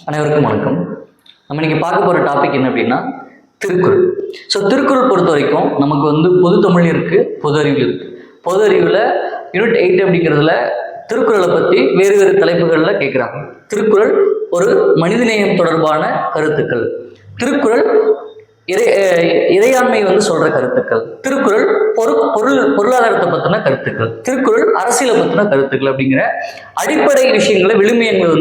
அனைவருக்கும் வணக்கம். நம்ம இன்னைக்கு பார்க்க போகிற டாபிக் என்ன அப்படின்னா திருக்குறள். திருக்குறள் பொறுத்த வரைக்கும் நமக்கு பொது தமிழ் இருக்குது, பொது அறிவு இருக்குது. பொது அறிவில் யூனிட் 8 அப்படிங்கிறதுல திருக்குறளை பற்றி வேறு வேறு தலைப்புகளில் கேட்குறாங்க. திருக்குறள் ஒரு மனிதநேயம் தொடர்பான கருத்துக்கள், திருக்குறள் இறையாண்மை சொல்ற கருத்துக்கள், திருக்குறள் பொருளாதாரத்தை பற்றின கருத்துக்கள், திருக்குறள் அரசியலை பற்றின கருத்துக்கள் அப்படிங்கிற அடிப்படை விஷயங்களை விழுமியங்கள்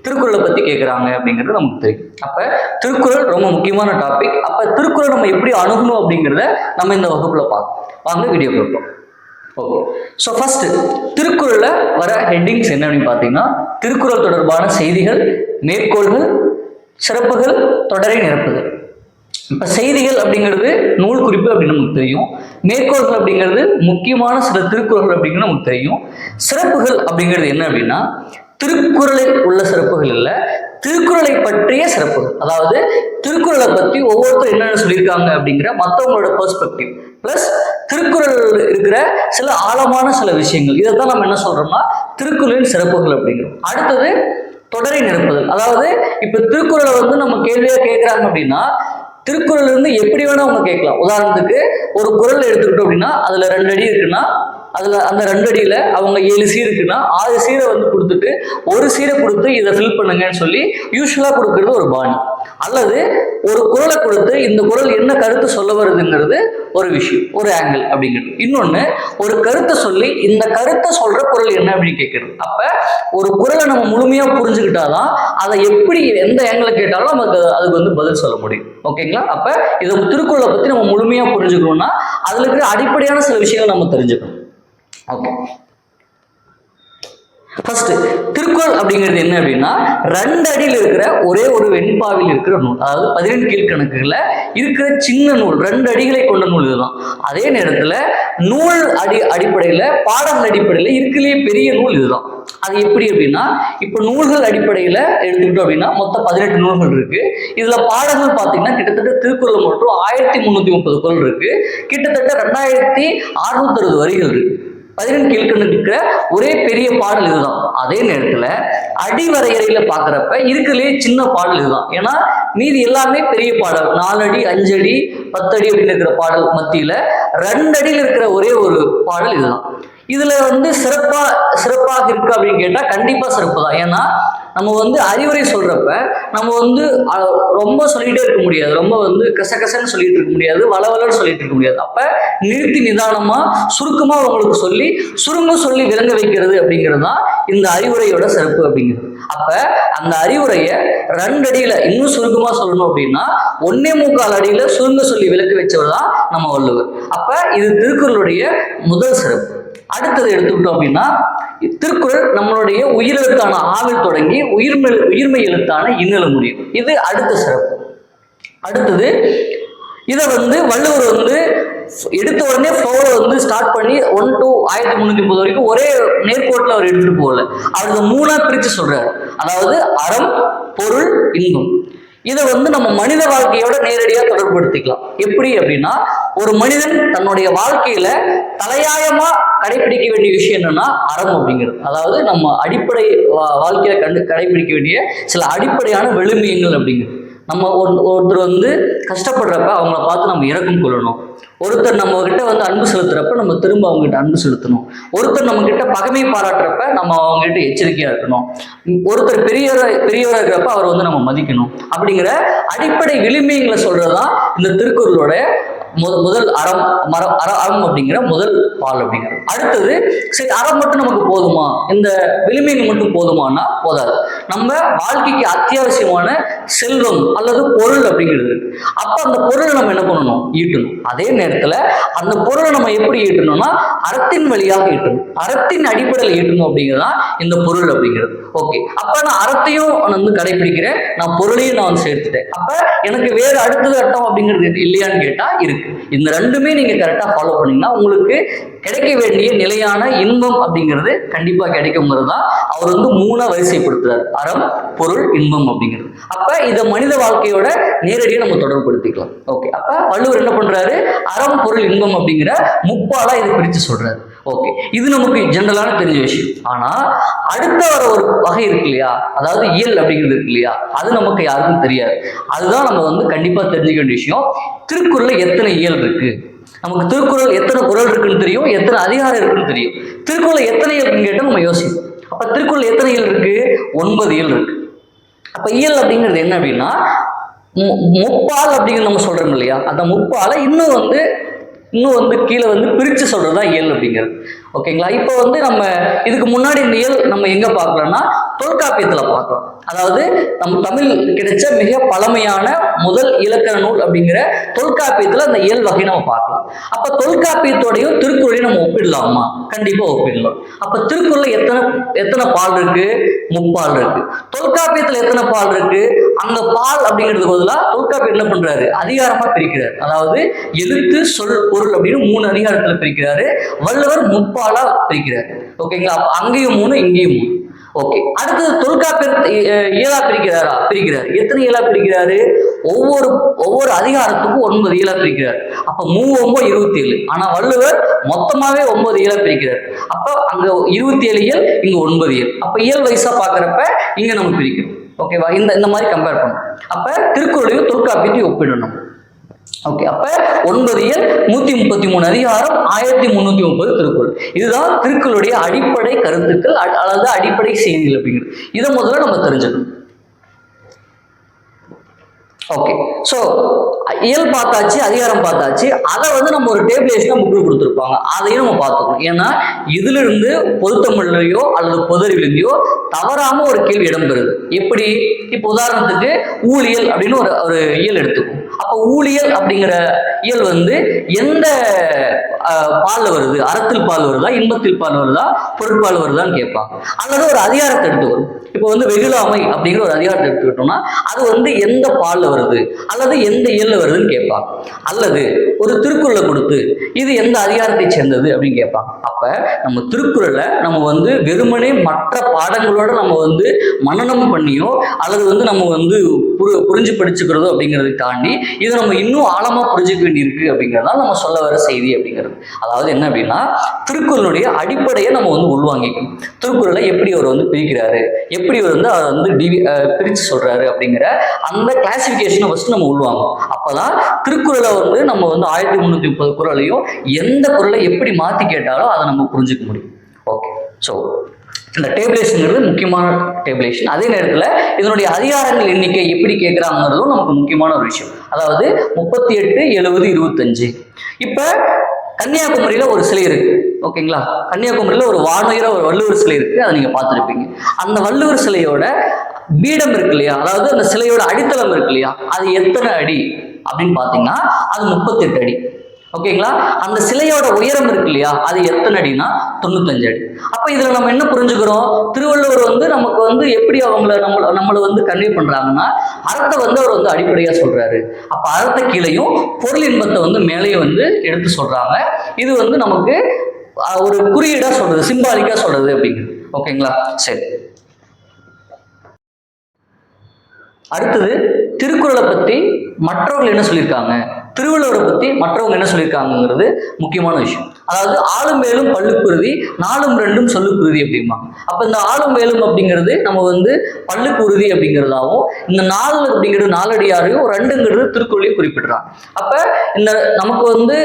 திருக்குறளை பற்றி கேட்குறாங்க அப்படிங்கிறது நமக்கு தெரியும். அப்போ திருக்குறள் ரொம்ப முக்கியமான டாபிக். அப்போ திருக்குறள் நம்ம எப்படி அணுகணும் அப்படிங்கிறத நம்ம இந்த வகுப்புல பார்ப்போம். வாங்க வீடியோ பார்ப்போம். ஓகே, ஃபர்ஸ்ட் திருக்குறள்ல வர ஹெட்டிங்ஸ் என்ன அப்படின்னு பார்த்தீங்கன்னா, திருக்குறள் தொடர்பான செய்திகள், மேற்கோள்கள், சிறப்புகள், தொடரை நிரப்புதல். இப்போ செய்திகள் அப்படிங்கிறது நூல் குறிப்பு அப்படின்னு நமக்கு தெரியும். மேற்கோள்கள் அப்படிங்கிறது முக்கியமான சில திருக்குறள்கள் அப்படிங்கிறது நமக்கு தெரியும். சிறப்புகள் அப்படிங்கிறது என்ன அப்படின்னா, திருக்குறளில் உள்ள சிறப்புகள் இல்லை, திருக்குறளை பற்றிய சிறப்புகள். அதாவது திருக்குறளை பற்றி ஒவ்வொருத்தரும் என்னென்ன சொல்லியிருக்காங்க அப்படிங்கிற மற்றவங்களோட பெர்ஸ்பெக்டிவ் பிளஸ் திருக்குறள் இருக்கிற சில ஆழமான சில விஷயங்கள், இதைத்தான் நம்ம என்ன சொல்றோம்னா திருக்குறளின் சிறப்புகள் அப்படிங்கிறோம். அடுத்தது தொடரை நிரப்புதல். அதாவது இப்ப திருக்குறளை நம்ம கேள்வியா கேட்கிறாங்க அப்படின்னா, திருக்குறள் இருந்து எப்படி வேணா அவங்க கேட்கலாம். உதாரணத்துக்கு ஒரு குறள் எடுத்துக்கிட்டோம் அப்படின்னா அதுல 2 அடி இருக்குன்னா அதுல அந்த 2 அடியில அவங்க 7 சீர் இருக்குன்னா 6 சீரை கொடுத்துட்டு ஒரு சீரை கொடுத்து இதை ஃபில் பண்ணுங்கன்னு சொல்லி யூஸ்வலா கொடுக்கறது ஒரு பாணி. அல்லது ஒரு குறளை கொடுத்து இந்த குறள் என்ன கருத்து சொல்ல வருதுங்கிறது ஒரு விஷயம், ஒரு ஆங்கிள் அப்படிங்கிறது. இன்னொன்னு ஒரு கருத்தை சொல்லி இந்த கருத்தை சொல்ற குறள் என்ன அப்படின்னு கேட்கறது. அப்ப ஒரு குறளை நம்ம முழுமையா புரிஞ்சுக்கிட்டாதான் அதை எப்படி எந்த ஆங்கிள் கேட்டாலும் நமக்கு அதுக்கு பதில் சொல்ல முடியும். ஓகேங்களா? அப்ப இதை திருக்குறளை பத்தி நம்ம முழுமையா புரிஞ்சுக்கணும்னா அதுல இருக்கிற அடிப்படையான சில விஷயங்கள் நம்ம தெரிஞ்சுக்கணும். ஓகே, ஃபர்ஸ்ட் திருக்குறள் அப்படிங்கிறது என்ன அப்படின்னா, 2 அடியில் இருக்கிற ஒரே ஒரு வெண்பாவில் இருக்கிற நூல். அதாவது 12 கீழ்கணக்குகள்ல இருக்கிற சின்ன நூல், 2 அடிகளை கொண்ட நூல் இதுதான். அதே நேரத்துல நூல் அடிப்படையில பாடங்கள் அடிப்படையில இருக்கிற பெரிய நூல் இதுதான். அது எப்படி அப்படின்னா, இப்ப நூல்கள் அடிப்படையில எடுத்துக்கிட்டோம் அப்படின்னா மொத்தம் 18 நூல்கள் இருக்கு. இதுல பாடங்கள் பாத்தீங்கன்னா கிட்டத்தட்ட திருக்குறள் மட்டும் 1330 குறள் இருக்கு. கிட்டத்தட்ட 2660 வரிகள் இருக்கு. 12 கீழ்கணக்கு இருக்கிற ஒரே பெரிய பாடல் இதுதான். அதே நேரத்துல அடிவரையறையில பாக்குறப்ப இருக்கிறதுலே சின்ன பாடல் இதுதான். ஏன்னா மீதி எல்லாமே பெரிய பாடல், 4 அடி 5 அடி 10 அடி அப்படின்னு இருக்கிற பாடல் மத்தியில 2 அடியில் இருக்கிற ஒரே ஒரு பாடல் இதுதான். இதுல சிறப்பாக இருக்கு அப்படின்னு கேட்டா கண்டிப்பா சிறப்பு தான். ஏன்னா நம்ம அறிவுரை சொல்றப்ப நம்ம ரொம்ப சொல்லிட்டே இருக்க முடியாது, ரொம்ப கசகசன்னு சொல்லிட்டு இருக்க முடியாது, வளவலன்னு சொல்லிட்டு இருக்க முடியாது. அப்ப நிறுத்தி நிதானமா சுருக்கமா உங்களுக்கு சொல்லி விளங்க வைக்கிறது அப்படிங்கிறது தான் இந்த அறிவுரையோட சிறப்பு அப்படிங்கிறது. அப்ப அந்த அறிவுரையை 2 அடியில இன்னும் சுருக்கமா சொல்லணும் அப்படின்னா 1.25 அடியில சுருங்க சொல்லி விளக்க வச்சவர் தான் நம்ம வள்ளுவர். அப்ப இது திருக்குறளுடைய முதல் சிறப்பு. அடுத்தது எடுத்துக்கிட்டோம் அப்படின்னா, திருக்குறள் நம்மளுடைய உயிரெழுத்தான ஆவில் தொடங்கி உயிர்மை எழுத்தான இன்னல முடியும். இது அடுத்த சிறப்பு. அடுத்தது இதை வள்ளுவர் எடுத்த உடனே ஃப்ளோவை ஸ்டார்ட் பண்ணி 1 to 1330 வரைக்கும் ஒரே நேர்கோட்டில் அவர் எடுத்துட்டு போகல. அவருக்கு 3ஆ பிரிச்சு சொல்றாரு. அதாவது அறம், பொருள், இன்பம். இதை நம்ம மனித வாழ்க்கையோட நேரடியாக தொடர்புபடுத்திக்கலாம். எப்படி அப்படின்னா, ஒரு மனிதன் தன்னுடைய வாழ்க்கையில தலையாயமா கடைபிடிக்க வேண்டிய விஷயம் என்னன்னா அறம் அப்படிங்கிறது. அதாவது நம்ம அடிப்படை வாழ்க்கையில கடைபிடிக்க வேண்டிய சில அடிப்படையான விழுமியங்கள் அப்படிங்கிறது. நம்ம ஒருத்தர் கஷ்டப்படுறப்ப அவங்கள பார்த்து நம்ம இரக்கம் கொள்ளணும். ஒருத்தர் நம்ம கிட்ட அன்பு செலுத்துறப்ப நம்ம திரும்ப அவங்க கிட்ட அன்பு செலுத்தணும். ஒருத்தர் நம்ம கிட்ட பகைமை பாராட்டுறப்ப நம்ம அவங்க கிட்ட எச்சரிக்கையா இருக்கணும். ஒருத்தர் பெரியவரா இருக்கிறப்ப அவர் நம்ம மதிக்கணும். அப்படிங்கிற அடிப்படை விழுமியங்களை சொல்றதுதான் இந்த திருக்குறளோட முதல் அறம் அப்படிங்கிற முதல் பால் அப்படிங்கிறது. அடுத்தது சரி, அறம் மட்டும் நமக்கு போதுமா, இந்த விழுமியங்கள் மட்டும் போதுமானா போதாது. நம்ம வாழ்க்கைக்கு அத்தியாவசியமான செல்வம் அல்லது பொருள் அப்படிங்கிறது. அப்ப அந்த பொருளை நம்ம என்ன பண்ணணும், ஈட்டணும். அதே நேரத்துல அந்த பொருளை நம்ம எப்படி ஈட்டணும்னா அறத்தின் வழியாக ஈட்டணும், அறத்தின் அடிப்படையில் ஈட்டணும் அப்படிங்கிறதுதான் இந்த பொருள் அப்படிங்கிறது. ஓகே, அப்ப நான் அறத்தையும் கடைபிடிக்கிறேன், நான் பொருளையும் நான் சேர்த்துட்டேன். அப்ப எனக்கு வேறு அடுத்தது அர்த்தம் அப்படிங்கிறது இல்லையான்னு கேட்டா இருக்கு. இந்த 2மே நீங்க கரெக்டா ஃபாலோ பண்ணீங்கன்னா உங்களுக்கு கிடைக்க வேண்டிய நிலையான இன்பம் அப்படிங்கிறது கண்டிப்பா கிடைக்குங்கிறது தான் அவர் 3ஆ வரிசைப்படுத்துறாரு. அறம், பொருள், இன்பம் அப்படிங்கிறது. அப்ப இதை மனித வாழ்க்கையோட நேரடியாக நம்ம தொடர்புபடுத்திக்கலாம். ஓகே, அப்ப வள்ளுவர் என்ன பண்றாரு, அறம், பொருள், இன்பம் அப்படிங்கிற முப்பாலா இதை பிரித்து சொல்றாரு. ஓகே, இது நமக்கு ஜென்ரலான தெரிஞ்ச விஷயம். ஆனா அடுத்த வர ஒரு வகை இருக்கு இல்லையா, அதாவது இயல் அப்படிங்கிறது இருக்கு இல்லையா, அது நமக்கு யாருக்கும் தெரியாது. அதுதான் நம்ம வந்து கண்டிப்பா தெரிஞ்சுக்க வேண்டிய விஷயம். திருக்குறள்ல எத்தனை இயல் இருக்கு, நமக்கு திருக்குறள் எத்தனை குறள் இருக்குன்னு தெரியும், எத்தனை அதிகாரம் இருக்குன்னு தெரியும். திருக்குறள் எத்தனை இயல் இருக்குன்னு கேட்டால் நம்ம யோசிப்போம். அப்ப திருக்குறள் எத்தனை இயல் இருக்கு? 9 இயல் இருக்கு. அப்ப இயல் அப்படிங்கிறது என்ன அப்படின்னா, முப்பால் அப்படிங்கிறது நம்ம சொல்றோம் இல்லையா, அந்த முப்பால இன்னும் வந்து கீழே வந்து பிரிச்சு சொல்றதுதான் இயல் அப்படிங்கிறது. ஓகேங்களா? இப்போ வந்து நம்ம இதுக்கு முன்னாடி இந்த இயல் நம்ம எங்க பார்க்கலாம்னா தொல்காப்பியத்துல பார்க்கலாம். அதாவது நம்ம தமிழ் கிடைச்ச மிக பழமையான முதல் இலக்கண நூல் அப்படிங்கிற தொல்காப்பியத்துல அந்த இயல் வகை நம்ம பார்க்கலாம். அப்ப தொல்காப்பியத்தோடையும் திருக்குறளையும் நம்ம ஒப்பிடலாமா? கண்டிப்பா ஒப்பிடலாம். அப்ப திருக்குறள்ல எத்தனை பால் இருக்கு? முப்பால் இருக்கு. தொல்காப்பியத்துல எத்தனை பால் இருக்கு? அங்க பால் அப்படிங்கிறது பதிலா தொல்காப்பியம் என்ன பண்றாரு? அதிகாரமா பிரிக்கிறார். அதாவது எழுத்து, சொல், பொருள் அப்படின்னு 3 அதிகாரத்துல பிரிக்கிறாரு. வள்ளுவர் முப்பாலா பிரிக்கிறார். ஓகேங்களா? அப்ப அங்கேயும் 3, இங்கேயும் 3. ஓகே, அடுத்தது தொல்காப்பியர் இயலா பிரிக்கிறாரா? பிரிக்கிறார். எத்தனை இயலா பிரிக்கிறாரு? ஒவ்வொரு அதிகாரத்துக்கும் 9 இயலா பிரிக்கிறார். அப்ப 3 9 27. ஆனா வள்ளுவர் மொத்தமாவே 9 இயலா பிரிக்கிறார். அப்ப அங்க 27 இயல், இங்க 9 இயல். அப்ப இயல் வயசா பாக்குறப்ப இங்க நம்ம பிரிக்கிறோம். ஓகேவா? இந்த மாதிரி கம்பேர் பண்ணணும். அப்ப திருக்குறளையும் தொல்காப்பியத்தையும் ஒப்பிடணும். ஓகே, அப்ப 9 இயல், 133 அதிகாரம், 1330 திருக்குறள். இதுதான் திருக்குறளுடைய அடிப்படை கருத்துக்கள் அல்லது அடிப்படை செய்திகள் அப்படிங்கிறது. இதை முதல்ல நம்ம தெரிஞ்சுக்கணும். ஓகே, சோ இயல் பார்த்தாச்சு, அதிகாரம் பார்த்தாச்சு. அதை வந்து நம்ம ஒரு டேபிளேஷனா புக்கில் கொடுத்துருப்பாங்க, அதையும் நம்ம பார்த்துக்கணும். ஏன்னா இதுல இருந்து பொதுத்தமிழ்லையோ அல்லது பொதறிவிலையோ தவறாம ஒரு கேள்வி இடம்பெறுது. எப்படி? இப்போ உதாரணத்துக்கு ஊழியல் அப்படின்னு ஒரு இயல் எடுத்துக்கும். அப்ப ஊழியல் அப்படிங்கிற இயல் வந்து எந்த பால்ல வருது? அறத்தில் பால் வருதா, இன்பத்தில் பால் வருதா, பொருட்பால் வருதான்னு கேட்பாங்க. அல்லது ஒரு அதிகாரத்தை எடுத்துக்கணும். இப்போ வந்து வெகுளாமை அப்படிங்கிற ஒரு அதிகாரத்தை எடுத்துக்கிட்டோம்னா அது வந்து எந்த பால்ல வருது அல்லது எந்த இயல்ல வருதுன்னு கேட்பாங்க. அல்லது ஒரு திருக்குறளை கொடுத்து இது எந்த அதிகாரத்தை சேர்ந்தது அப்படின்னு கேட்பாங்க. அப்ப நம்ம திருக்குறளை நம்ம வந்து வெறுமனே மற்ற பாடங்களோட நம்ம வந்து மனனம் பண்ணியோ அல்லது வந்து நம்ம வந்து புரிஞ்சு படிச்சுக்கிறதோ அப்படிங்கிறதை தாண்டி இதை நம்ம இன்னும் ஆழமா புரிஞ்சுக்க வேண்டியிருக்கு அப்படிங்கிறதா நம்ம சொல்ல வர செய்தி அப்படிங்கிறது. அதாவது என்ன அப்படின்னா, திருக்குறளுடைய அடிப்படையை நம்ம வந்து உள்வாங்கிக்கணும். திருக்குறளை எப்படி அவர் வந்து பிரிக்கிறாரு, எப்படி வந்து அவர் வந்து பிரிச்சு சொல்றாரு அப்படிங்கிற அந்த கிளாசிபிகேஷனை ஃபர்ஸ்ட் நம்ம உள்வாங்கணும். அப்பதான் திருக்குறளை வந்து நம்ம வந்து 1330 குறளையும் எந்த குறளை எப்படி மாத்தி கேட்டாலும் அதை நம்ம புரிஞ்சுக்க முடியும். ஓகே, ஸோ இந்த டேபிளேஷன்ங்கிறது முக்கியமான டேபிளேஷன். அதே நேரத்தில் இதனுடைய அதிகாரங்கள் எண்ணிக்கை எப்படி கேட்குறாங்கிறதும் நமக்கு முக்கியமான ஒரு விஷயம். அதாவது 38, 70, 25. இப்போ கன்னியாகுமரியில ஒரு சிலை இருக்கு. ஓகேங்களா? கன்னியாகுமரியில ஒரு வானுயர ஒரு வள்ளுவர் சிலை இருக்கு. அதை நீங்க பார்த்துருப்பீங்க. அந்த வள்ளுவர் சிலையோட பீடம் இருக்கு இல்லையா, அதாவது அந்த சிலையோட அடித்தளம் இருக்கு இல்லையா, அது எத்தனை அடி அப்படின்னு பார்த்தீங்கன்னா அது 38 அடி. ஓகேங்களா? அந்த சிலையோட உயரம் இருக்கு இல்லையா, அது எத்தனை அடினா 95 அடி. அப்ப இதுல நம்ம என்ன புரிஞ்சுக்கிறோம்? திருவள்ளுவர் வந்து நமக்கு வந்து எப்படி நம்மளை வந்து கன்வே பண்றாங்கன்னா, அறத்தை வந்து அவர் வந்து அடிப்படையா சொல்றாரு. அப்ப அறத்தை கீழையும் பொருள் இன்பத்தை வந்து மேலேயும் வந்து எடுத்து சொல்றாங்க. இது வந்து நமக்கு ஒரு குறியீடா சொல்றது, சிம்பாலிக்கா சொல்றது அப்படிங்கிறது. ஓகேங்களா? சரி, அடுத்தது திருக்குறளை பத்தி மற்றவர்கள் என்ன சொல்லியிருக்காங்க, திருவள்ளுவரை பத்தி மற்றவங்க என்ன சொல்லியிருக்காங்கிறது முக்கியமான விஷயம். அதாவது ஆளும் வேலும் பல்லுக்குருதி, நாலும் ரெண்டும் சொல்லுக்குருதி அப்படிம்பாங்க. அப்ப இந்த ஆளும் வேலும் அப்படிங்கிறது நம்ம வந்து பல்லுக்குருதி அப்படிங்கிறதாவும், இந்த 4 அப்படிங்கிறது 4 அடியாரையும் 2ங்கிறது திருக்குறளையும் குறிப்பிடுறாங்க. அப்ப இந்த நமக்கு வந்து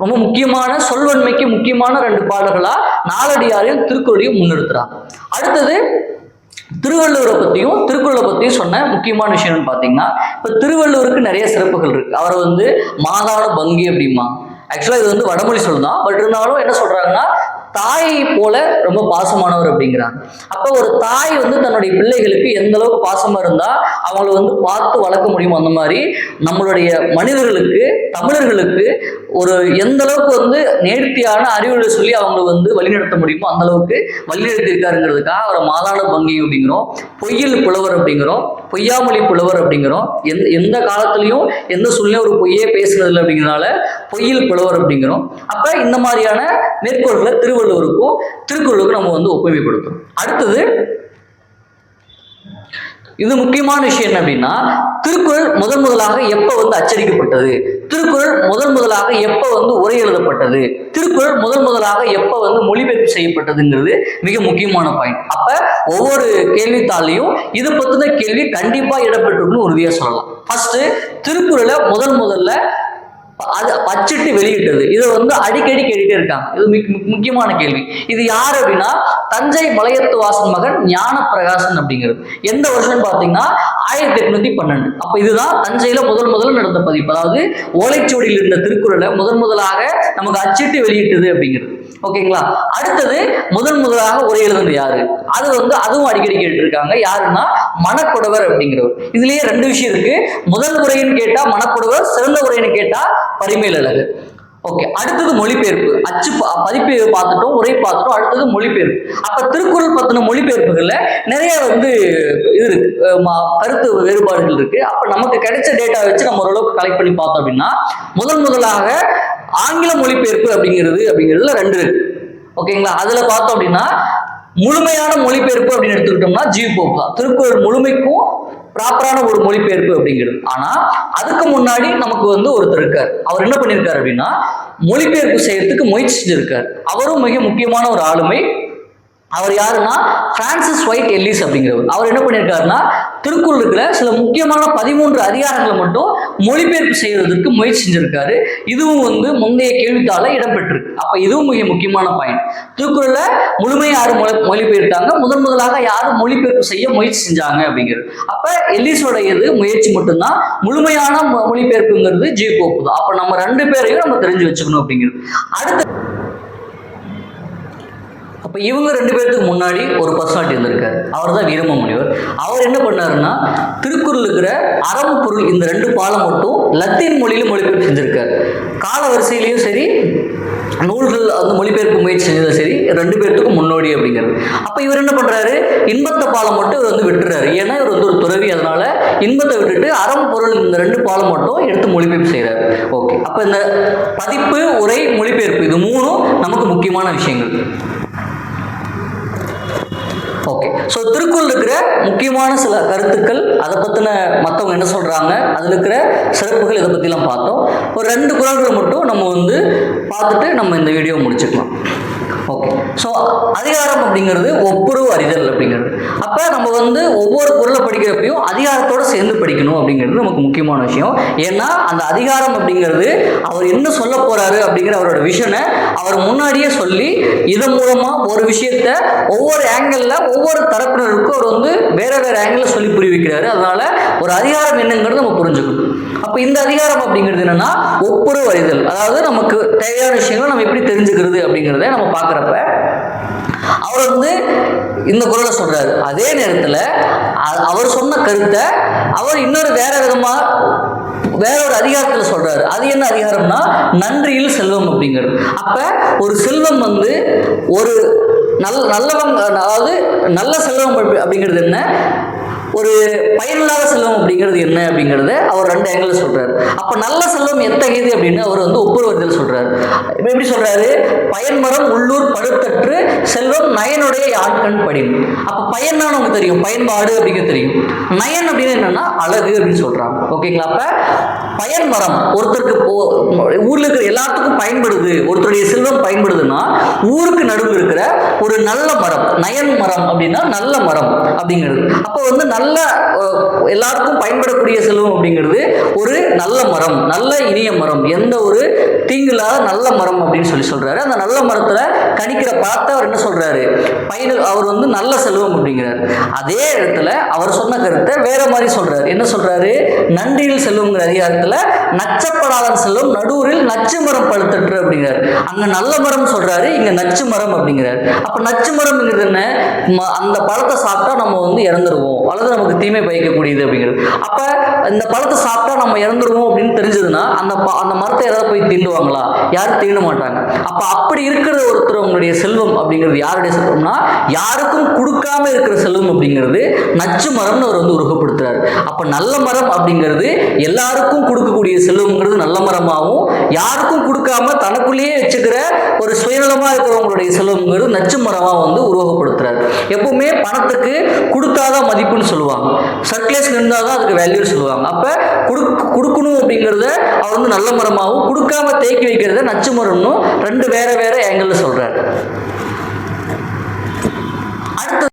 ரொம்ப முக்கியமான சொல்வன்மைக்கு முக்கியமான 2 பாடல்களா 4 அடியாரையும் திருக்குறளையும் முன்னிறுத்துறாங்க. அடுத்தது திருவள்ளுவரை பத்தியும் திருக்குறளை பத்தியும் சொன்ன முக்கியமான விஷயம்னு பாத்தீங்கன்னா, இப்ப திருவள்ளுவருக்கு நிறைய சிறப்புகள் இருக்கு. அவரை வந்து மாதான பங்கி அப்படிமா. ஆக்சுவலா இது வந்து வடமொழி சொல்லுதான், பட் இருந்தாலும் என்ன சொல்றாங்கன்னா தாயை போல ரொம்ப பாசமானவர் அப்படிங்கிறாங்க. அப்ப ஒரு தாய் வந்து தன்னுடைய பிள்ளைகளுக்கு எந்த அளவுக்கு பாசமா இருந்தா அவங்களை வந்து பார்த்து வளர்க்க முடியுமோ, அந்த மாதிரி நம்மளுடைய மனிதர்களுக்கு, தமிழர்களுக்கு ஒரு எந்த அளவுக்கு வந்து நேர்த்தியான அறிவுரை சொல்லி அவங்களை வந்து வழிநடத்த முடியுமோ அந்த அளவுக்கு வழிநடத்தி இருக்காருங்கிறதுக்காக அவரை மாதான பங்கி அப்படிங்கிறோம், பொய்யில் புலவர் அப்படிங்கிறோம், பொய்யாமொழி புலவர் அப்படிங்கிறோம். எந்த காலத்திலையும் எந்த சூழ்நிலையும் ஒரு பொய்யே பேசுனதில்லை அப்படிங்கிறதுனால பொய்யில் புலவர் அப்படிங்கிறோம். அப்ப இந்த மாதிரியான மேற்கோள்களை திருவள்ளுவருக்கும் திருக்குறளுக்கும் நம்ம வந்து ஒப்புமைப்படுத்துறோம். அடுத்தது இது முக்கியமான விஷயம் என்ன அப்படின்னா, திருக்குறள் முதலாக எப்ப அச்சடிக்கப்பட்டது, திருக்குறள் முதலாக எப்ப உரை எழுதப்பட்டது, திருக்குறள் முதலாக எப்ப மொழிபெயர்ப்பு செய்யப்பட்டதுங்கிறது மிக முக்கியமான பாயிண்ட். அப்ப ஒவ்வொரு கேள்வித்தாளையும் இது பத்தின கேள்வி கண்டிப்பா இடம்பெற்றிருக்குன்னு உறுதியா சொல்லலாம். ஃபர்ஸ்ட், திருக்குறளை முதல்ல அது அச்சிட்டு வெளியிட்டது, இதை அடிக்கடி கேட்டுட்டே இருக்காங்க. இது முக்கியமான கேள்வி. இது யார் அப்படின்னா, தஞ்சை மலையத்து வாசன் மகன் ஞான பிரகாசன் அப்படிங்கிறது. எந்த வருஷம் பார்த்தீங்கன்னா 1812. அப்ப இதுதான் தஞ்சையில முதல்ல நடந்த பதிப்பு. அதாவது ஓலைச்சுவடியில் இருந்த திருக்குறளை முதலாக நமக்கு அச்சிட்டு வெளியிட்டது அப்படிங்கிறது. ஓகேங்களா? அடுத்தது முதலாக உரை எழுதுனது யாரு, அது அதுவும் அடிக்கடி கேட்டு இருக்காங்க. யாருன்னா மணக்குடவர் அப்படிங்கிறவர். இதுலயே ரெண்டு விஷயம் இருக்கு. முதல் உரைன்னு கேட்டா மணக்குடவர், சிறந்த உரைன்னு கேட்டா பரிமேலழகர். ஓகே, அடுத்தது மொழிபெயர்ப்பு. அச்சு பதிப்பு பார்த்துட்டோம், உரை பார்த்துட்டோம், அடுத்தது மொழிபெயர்ப்பு. அப்ப திருக்குறள் பத்தின மொழிபெயர்ப்புகள்ல நிறைய இது இருக்கு, கருத்து வேறுபாடுகள் இருக்கு. அப்ப நமக்கு கிடைச்ச டேட்டா வச்சு நம்ம ஓரளவுக்கு கலெக்ட் பண்ணி பார்த்தோம் அப்படின்னா, முதலாக ஆங்கில மொழிபெயர்ப்பு அப்படிங்கிறதுல ரெண்டு இருக்கு. ஓகேங்களா? அதுல பார்த்தோம் அப்படின்னா முழுமையான மொழிபெயர்ப்பு அப்படின்னு எடுத்துக்கிட்டோம்னா ஜி.யு. போப் தான். திருக்குறள் முழுமைக்கும் ப்ராப்பரான ஒரு மொழிபெயர்ப்பு அப்படிங்கிறது. ஆனா அதுக்கு முன்னாடி நமக்கு ஒருத்தர் இருக்கார். அவர் என்ன பண்ணியிருக்காரு அப்படின்னா, மொழிபெயர்ப்பு செய்யறதுக்கு முயற்சி செஞ்சிருக்காரு. அவரும் மிக முக்கியமான ஒரு ஆளுமை. அவர் யாருன்னா பிரான்சிஸ் ஒயிட் எல்லிஸ் அப்படிங்கிறவர். அவர் என்ன பண்ணியிருக்காருன்னா, திருக்குறள் இருக்கிற சில முக்கியமான 13 அதிகாரங்களை மட்டும் மொழிபெயர்ப்பு செய்வதற்கு முயற்சி செஞ்சிருக்காரு. இதுவும் முந்தைய கேள்வித்தாள இடம்பெற்றிருக்கு. அப்ப இதுவும் மிக முக்கியமான பாயிண்ட். திருக்குறளை முழுமையா யாரு மொழிபெயர்த்தாங்க, முதலாக யாரு மொழிபெயர்ப்பு செய்ய முயற்சி செஞ்சாங்க அப்படிங்கிறது. அப்ப எல்லிஸோட முயற்சி மட்டும்தான். முழுமையான மொழிபெயர்ப்புங்கிறது ஜி.யு. போப் தான். அப்ப நம்ம ரெண்டு பேரையும் நம்ம தெரிஞ்சு வச்சுக்கணும் அப்படிங்கிறது. அடுத்த அப்ப இவங்க ரெண்டு பேருக்கு முன்னாடி ஒரு பர்சனாலிட்டி இருந்திருக்காரு. அவர் தான் வீரமாமுனிவர். அவர் என்ன பண்ணாருன்னா, திருக்குறள் இருக்கிற அறம் பொருள் இந்த ரெண்டு பாலம் மட்டும் லத்தீன் மொழியில மொழிபெயர்ப்பு செஞ்சிருக்காரு. கால வரிசையிலையும் சரி, நூல்கள் மொழிபெயர்ப்பு முயற்சி செஞ்சதும் சரி, ரெண்டு பேர்த்துக்கும் முன்னோடி அப்படிங்கிறது. அப்ப இவர் என்ன பண்றாரு, இன்பத்த பாலம் மட்டும் இவர் விட்டுறாரு. ஏன்னா இவர் ஒரு துறவி. அதனால இன்பத்தை விட்டுட்டு அறம் பொருள் இந்த ரெண்டு பாலம் மட்டும் எடுத்து மொழிபெயர்ப்பு செய்யறாரு. ஓகே, அப்ப இந்த பதிப்பு, உரை, மொழிபெயர்ப்பு இது மூணும் நமக்கு முக்கியமான விஷயங்கள். ஓகே, ஸோ திருக்குறள் இருக்கிற முக்கியமான சில கருத்துக்கள், அதை பற்றின மற்றவங்க என்ன சொல்கிறாங்க, அதில் இருக்கிற சிறப்புகள், இதை பற்றிலாம் பார்த்தோம். ஒரு 2 குறள்கள் மட்டும் நம்ம பார்த்துட்டு நம்ம இந்த வீடியோ முடிச்சுக்கலாம். ஓகே, ஸோ அதிகாரம் அப்படிங்கிறது ஒப்புரவு அறிதல் அப்படிங்கிறது. அப்போ நம்ம ஒவ்வொரு குறளை படிக்கிறப்பையும் அதிகாரத்தோடு சேர்ந்து படிக்கணும் அப்படிங்கிறது நமக்கு முக்கியமான விஷயம். ஏன்னா அந்த அதிகாரம் அப்படிங்கிறது அவர் என்ன சொல்ல போறாரு அப்படிங்கிற அவரோட விஷனை அவர் முன்னாடியே சொல்லி, இதன் மூலமா ஒரு விஷயத்த ஒவ்வொரு ஆங்கிள் ஒவ்வொரு தரப்பினருக்கும் அவர் வேற ஆங்கிள் சொல்லி புரிய வைக்கிறாரு. அதனால ஒரு அதிகாரம் என்னங்கிறது நம்ம புரிஞ்சுக்கணும். அப்ப இந்த அதிகாரம் அப்படிங்கிறது என்னன்னா ஒப்புரவு அறிதல். அதாவது நமக்கு தேவையான விஷயங்களை நம்ம எப்படி தெரிஞ்சுக்கிறது அப்படிங்கிறத நம்ம பார்க்குறப்ப அவர் இந்த குறளை சொல்றாரு. அதே நேரத்தில் அவர் சொன்ன கருத்தை அவர் இன்னொரு வேற விதமா வேற ஒரு அதிகாரத்தில் சொல்றாரு. அது என்ன அதிகாரம்னா நன்றியில் செல்வம் அப்படிங்கிறது. அப்ப ஒரு செல்வம் ஒரு நல்லவன், அதாவது நல்ல செல்வம் அப்படிங்கிறது என்ன, ஒரு பயனில்லாத செல்வம் அப்படிங்கிறது என்ன அப்படிங்கிறத அவர் 2 ஆங்கிள் சொல்றாரு. அப்ப நல்ல செல்வம் எத்தகையது அப்படின்னு அவர் ஒப்புரவறிதல் சொல்றாரு. எப்படி சொல்றாரு, பயன்மரம் உள்ளூர் படுத்தற்று செல்வம் நயனுடைய யாட்கண் படின். அப்ப பயன் நமக்கு தெரியும், பயன்பாடு அப்படிங்கிறது தெரியும். நயன் அப்படின்னு என்னன்னா அழகு அப்படின்னு சொல்றாங்க. ஓகேங்களா? அப்ப பயன்மரம் ஒருத்தருக்கு ஊர்ல இருக்கிற எல்லாத்துக்கும் பயன்படுது, ஒருத்தருடைய செல்வம் பயன்படுதுன்னா ஊருக்கு நடுவில் இருக்கிற ஒரு நல்ல மரம், நயன் மரம் அப்படின்னா நல்ல மரம் அப்படிங்கிறது. அப்போ நல்ல எல்லாருக்கும் பயன்படக்கூடிய செல்வம் அப்படிங்கிறது ஒரு நல்ல மரம், நல்ல இனிய மரம், எந்த ஒரு தீங்கில்லாத நல்ல மரம் அப்படின்னு சொல்றாரு. அந்த நல்ல மரத்துல கணிக்கிற பழத்தை அவர் என்ன சொல்றாரு, அவர் நல்ல செல்வம் அப்படிங்கிறாரு. அதே இடத்துல அவர் சொன்ன கருத்தை வேற மாதிரி சொல்றாரு. என்ன சொல்றாரு, நன்றியில் செல்வம்ங்கிற அதிகாரத்துல நச்சப்படாத செல்வம் நடுவரில் நச்சு மரம் பழுத்தற்று அப்படிங்கிறாரு. அங்க நல்ல மரம் சொல்றாரு, இங்க நச்சு மரம் அப்படிங்கிறாரு. அப்ப நச்சு மரம்ங்கிறது என்ன, அந்த பழத்தை சாப்பிட்டா நம்ம இறந்துருவோம் அல்லது நமக்கு தீமை பயக்கக்கூடியது அப்படிங்கிறது. அப்ப இந்த பழத்தை சாப்பிட்டா நம்ம இறந்துருவோம் அப்படின்னு தெரிஞ்சதுன்னா அந்த மரத்தை யாராவது போய் தீண்டுவாங்களா, யாரும் தீண்ட மாட்டாங்க. அப்ப அப்படி இருக்கிற ஒருத்தருடைய செல்வம் அப்படிங்கிறது யாருடைய செல்வம்னா யாருக்கும் கொடுக்காம இருக்கிற செல்வம் அப்படிங்கிறது நச்சு மரம்னு அவர் உருவப்படுத்துறாரு. அப்ப நல்ல மரம் அப்படிங்கிறது எல்லாருக்கும் கொடுக்கக்கூடிய செல்வம்ங்கிறது நல்ல மரமாகவும், யாருக்கும் கொடுக்காம தனக்குள்ளேயே வச்சுக்கிற ஒரு சுயநலமா இருக்கிறவங்களுடைய செல்வம்ங்கிறது நச்சு மரமா வந்து உருவகப்படுத்துறாரு. எப்பவுமே பணத்துக்கு கொடுத்தாதான் மதிப்புன்னு சொல்லுவாங்க, சர்க்குலேஷன் இருந்தாதான் அதுக்கு வேல்யூ சொல்லுவாங்க. அப்ப கொடுக்கணும் அப்படிங்கிறத அவர் வந்து நல்ல மரமாகவும், கொடுக்காம தேக்கி வைக்கிறத நச்சு மரம்னு ரெண்டு வேற வேற ஆங்கிள் சொல்றாரு. அடுத்து